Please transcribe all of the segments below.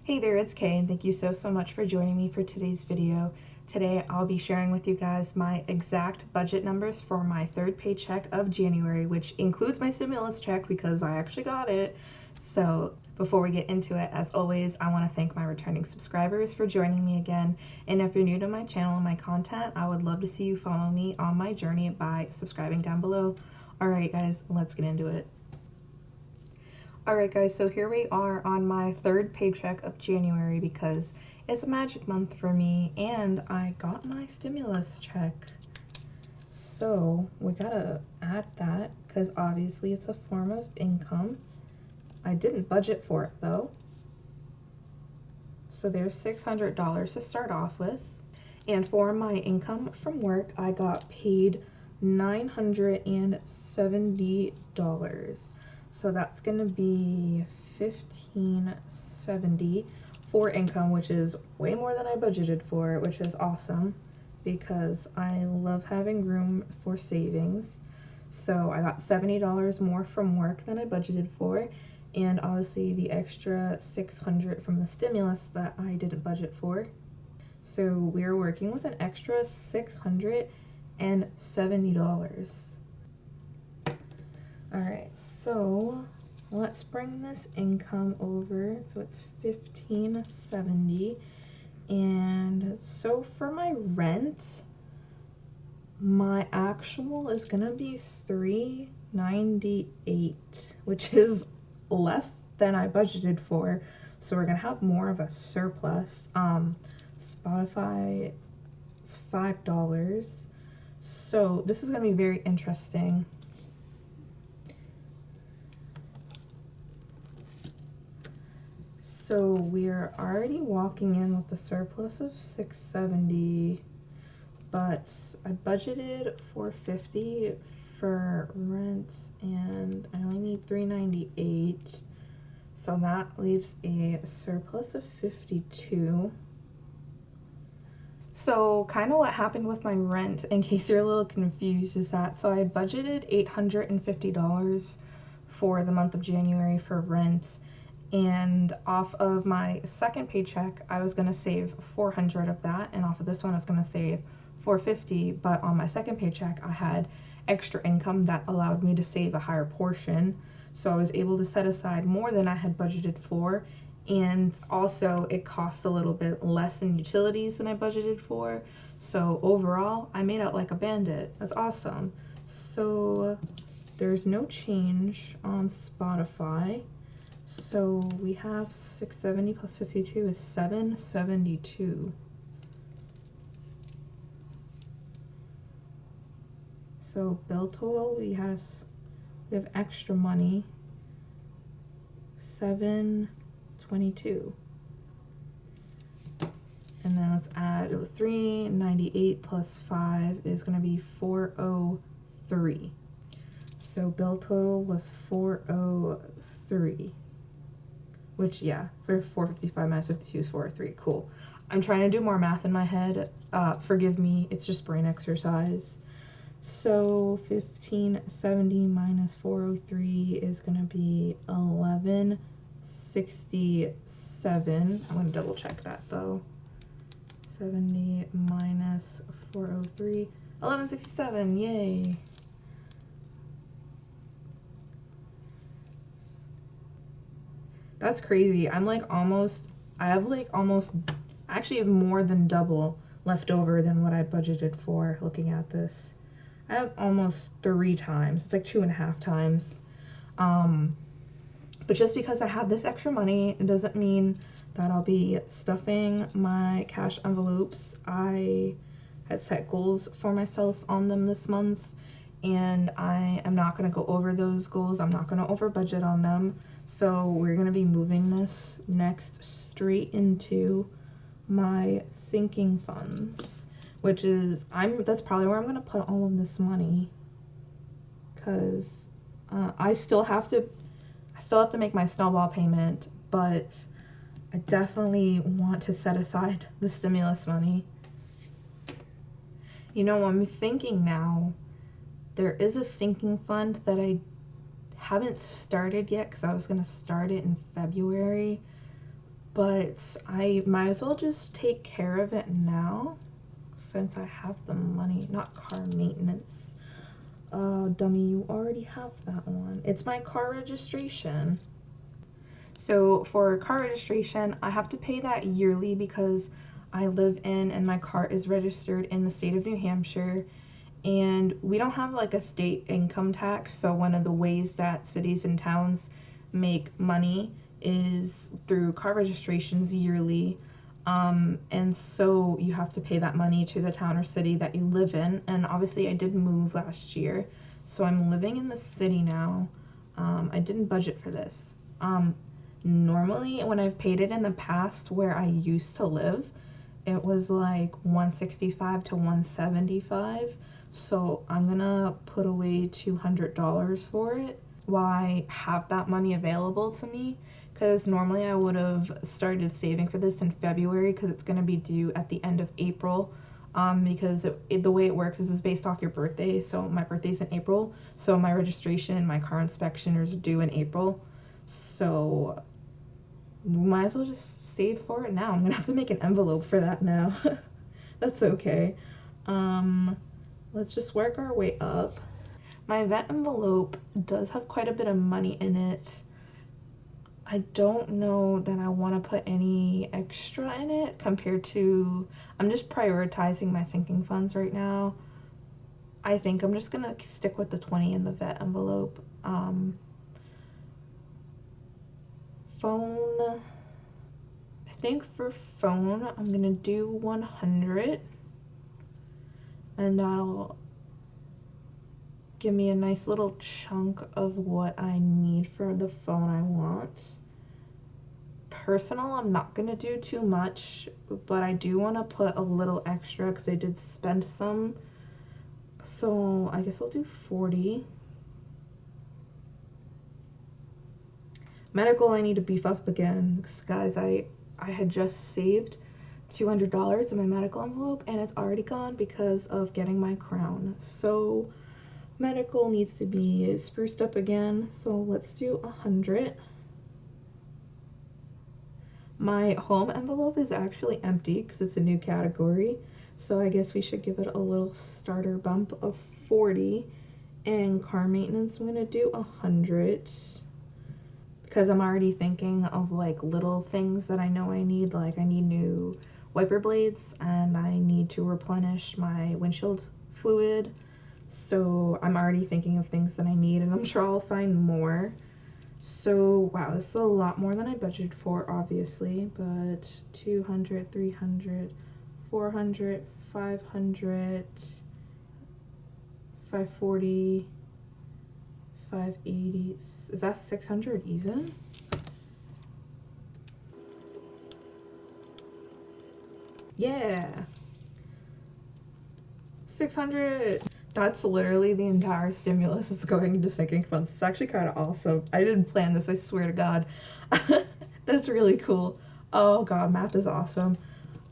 Hey there, it's Kay, and thank you so much for joining me for today's video. Today I'll be sharing with you guys my exact budget numbers for my third paycheck of January, which includes my stimulus check because I actually got it. So before we get into it, as always, I want to thank my returning subscribers for joining me again. And if you're new to my channel and my content, I would love to see you follow me on my journey by subscribing down below. Alright guys, let's get into it. Alright guys, so here we are on my third paycheck of January because it's a magic month for me and I got my stimulus check. So we gotta add that because obviously it's a form of income. I didn't budget for it though. So there's $600 to start off with. And for my income from work, I got paid $970. So that's going to be $1,570 for income, which is way more than I budgeted for, which is awesome because I love having room for savings. So I got $70 more from work than I budgeted for, and obviously the extra $600 from the stimulus that I didn't budget for. So we're working with an extra $670. Alright, so let's bring this income over. So it's $1,570. And so for my rent, my actual is gonna be $398, which is less than I budgeted for. So we're gonna have more of a surplus. Spotify is $5. So this is gonna be very interesting. So we're already walking in with a surplus of $670, but I budgeted $450 for rent and I only need $398. So that leaves a surplus of $52. So kind of what happened with my rent, in case you're a little confused, is that so I budgeted $850 for the month of January for rent. And off of my second paycheck, I was going to save $400 of that, and off of this one I was going to save $450, but on my second paycheck I had extra income that allowed me to save a higher portion, so I was able to set aside more than I had budgeted for, and also it cost a little bit less in utilities than I budgeted for, so overall I made out like a bandit. That's awesome. So there's no change on Spotify. So we have 670 plus 52 is 772. So bill total, we have extra money, 722. And then let's add 398 plus 5 is going to be 403. So bill total was 403. Which, yeah, for 455 minus 52 is 403. Cool. I'm trying to do more math in my head. Forgive me, it's just brain exercise. So 1570 minus 403 is going to be 1167. I'm going to double check that though. 70 minus 403, 1167. Yay. That's crazy. I actually have more than double left over than what I budgeted for looking at this. I have almost 3 times. It's like 2.5 times. But just because I have this extra money, it doesn't mean that I'll be stuffing my cash envelopes. I had set goals for myself on them this month, and I am not going to go over those goals. I'm not going to over budget on them. So we're going to be moving this next straight into my sinking funds, which is, that's probably where I'm going to put all of this money, because I still have to make my Snowball payment, but I definitely want to set aside the stimulus money. You know, I'm thinking now, there is a sinking fund that I haven't started yet because I was going to start it in February, but I might as well just take care of it now since I have the money. Not car maintenance. Dummy, you already have that one. It's my car registration. So for car registration, I have to pay that yearly because I live in and my car is registered in the state of New Hampshire. And we don't have like a state income tax, so one of the ways that cities and towns make money is through car registrations yearly. And so you have to pay that money to the town or city that you live in. And obviously I did move last year, so I'm living in the city now. I didn't budget for this. Normally when I've paid it in the past where I used to live, it was like $165 to $175. So I'm gonna put away $200 for it while I have that money available to me, because normally I would have started saving for this in February because it's gonna be due at the end of April. Because the way it works is it's based off your birthday. So my birthday's in April, so my registration and my car inspection is due in April. So might as well just save for it now. I'm gonna have to make an envelope for that now. That's okay. Let's just work our way up. My vet envelope does have quite a bit of money in it. I don't know that I want to put any extra in it compared to, I'm just prioritizing my sinking funds right now. I think I'm just gonna stick with the 20 in the vet envelope. Phone, I think for phone I'm gonna do 100, and that'll give me a nice little chunk of what I need for the phone I want. Personal, I'm not gonna do too much, but I do want to put a little extra because I did spend some, so I guess I'll do 40. Medical, I need to beef up again because, guys, I had just saved $200 in my medical envelope and it's already gone because of getting my crown. So medical needs to be spruced up again, so let's do 100. My home envelope is actually empty because it's a new category, so I guess we should give it a little starter bump of 40. And car maintenance, I'm gonna do 100 because I'm already thinking of like little things that I know I need, like I need new wiper blades and I need to replenish my windshield fluid. So I'm already thinking of things that I need, and I'm sure I'll find more. So wow, this is a lot more than I budgeted for, obviously, but 200, 300, 400, 500, 540, 580. Is that 600 even? Yeah. 600. That's literally the entire stimulus that's going into sinking funds. It's actually kind of awesome. I didn't plan this, I swear to God. That's really cool. Oh God, math is awesome.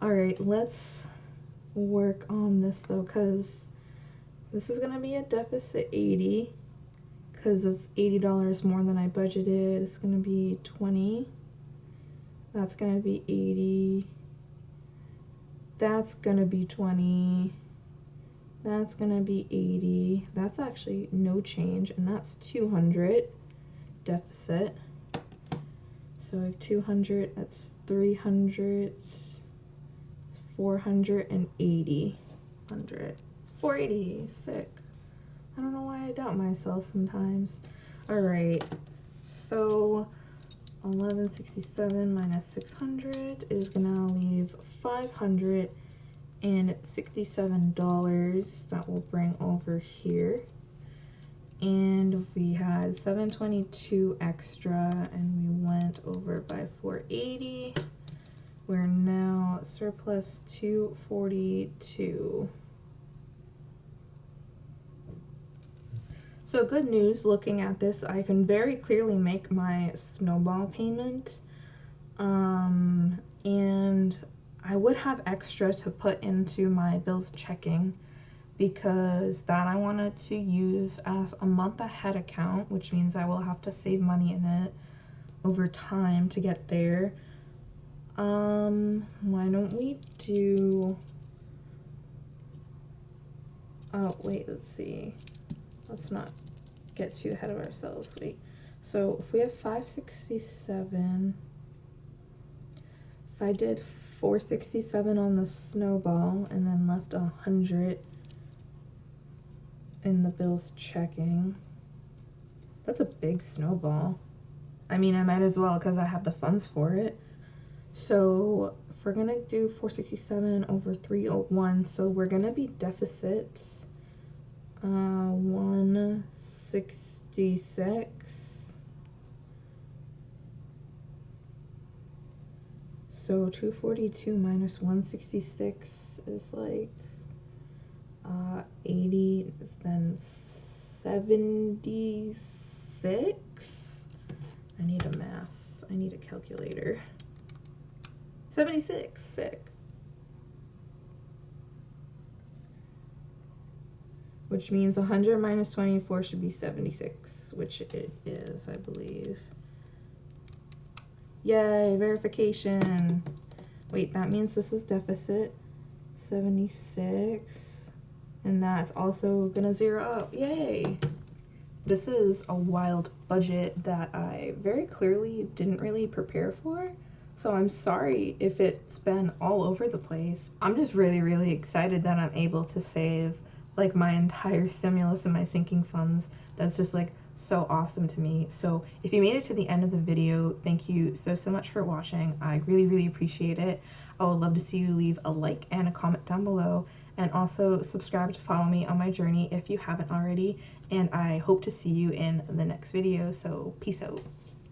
All right, let's work on this though, because this is gonna be a deficit 80, because it's $80 more than I budgeted. It's gonna be 20. That's gonna be 80. That's gonna be 20. That's gonna be 80. That's actually no change, and that's 200 deficit. So I have 200, that's 300, 480, 480, sick. I don't know why I doubt myself sometimes. All right, so 1167 minus 600 is gonna leave $567. That will bring over here. And we had 722 extra and we went over by 480. We're now surplus 242. So good news, looking at this, I can very clearly make my snowball payment. And I would have extra to put into my bills checking, because that I wanted to use as a month ahead account, which means I will have to save money in it over time to get there. Why don't we do, oh, wait, let's see. Let's not get too ahead of ourselves. Wait. So if we have 567, if I did 467 on the snowball and then left 100 in the bills checking, that's a big snowball. I mean, I might as well because I have the funds for it. So if we're gonna do 467 over 301, so we're gonna be deficit 166. So 242 minus 166 is like 80, then 76. I need a math. I need a calculator. 76, sick. Which means 100 minus 24 should be 76, which it is, I believe. Yay, verification. Wait, that means this is deficit 76, and that's also gonna zero out. Yay. This is a wild budget that I very clearly didn't really prepare for. So I'm sorry if it's been all over the place. I'm just really, really excited that I'm able to save like my entire stimulus and my sinking funds. That's just like so awesome to me. So if you made it to the end of the video, thank you so much for watching. I really, really appreciate it. I would love to see you leave a like and a comment down below, and also subscribe to follow me on my journey if you haven't already. And I hope to see you in the next video. So peace out.